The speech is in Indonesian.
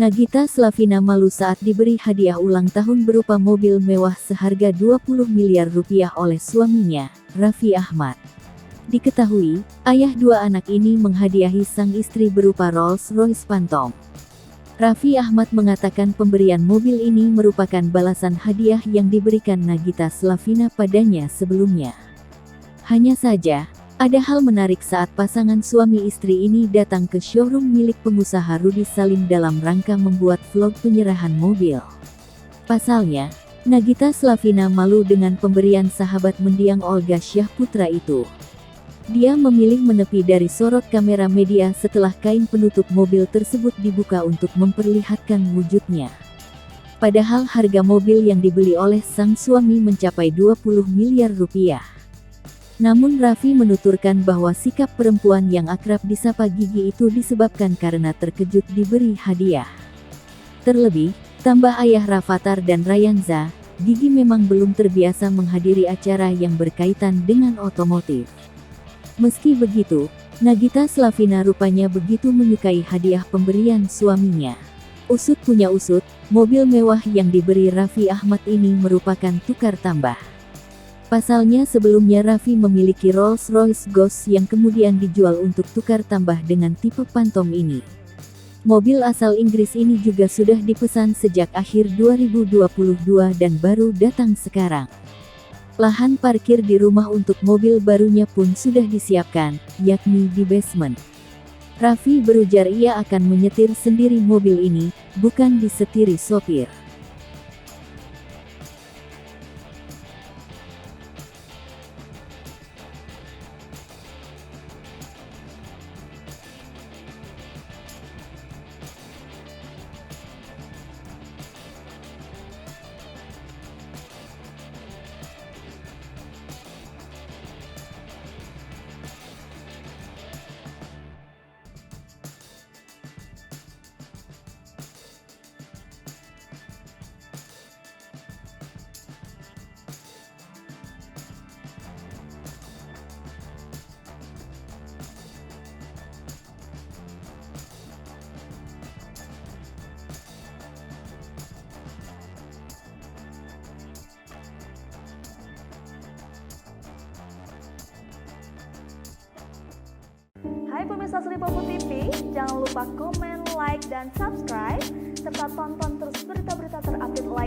Nagita Slavina malu saat diberi hadiah ulang tahun berupa mobil mewah seharga 20 miliar rupiah oleh suaminya, Raffi Ahmad. Diketahui, ayah dua anak ini menghadiahi sang istri berupa Rolls-Royce Phantom. Raffi Ahmad mengatakan pemberian mobil ini merupakan balasan hadiah yang diberikan Nagita Slavina padanya sebelumnya. Hanya saja, ada hal menarik saat pasangan suami istri ini datang ke showroom milik pengusaha Rudy Salim dalam rangka membuat vlog penyerahan mobil. Pasalnya, Nagita Slavina malu dengan pemberian sahabat mendiang Olga Syahputra itu. Dia memilih menepi dari sorot kamera media setelah kain penutup mobil tersebut dibuka untuk memperlihatkan wujudnya. Padahal harga mobil yang dibeli oleh sang suami mencapai 20 miliar rupiah. Namun Raffi menuturkan bahwa sikap perempuan yang akrab disapa Gigi itu disebabkan karena terkejut diberi hadiah. Terlebih, tambah ayah Rafathar dan Rayanza, Gigi memang belum terbiasa menghadiri acara yang berkaitan dengan otomotif. Meski begitu, Nagita Slavina rupanya begitu menyukai hadiah pemberian suaminya. Usut punya usut, mobil mewah yang diberi Raffi Ahmad ini merupakan tukar tambah. Pasalnya sebelumnya Raffi memiliki Rolls-Royce Ghost yang kemudian dijual untuk tukar tambah dengan tipe Phantom ini. Mobil asal Inggris ini juga sudah dipesan sejak akhir 2022 dan baru datang sekarang. Lahan parkir di rumah untuk mobil barunya pun sudah disiapkan, yakni di basement. Raffi berujar ia akan menyetir sendiri mobil ini, bukan disetiri sopir. Hai pemirsa Sri Popo TV, jangan lupa komen, like, dan subscribe, serta tonton terus berita-berita terupdate lainnya.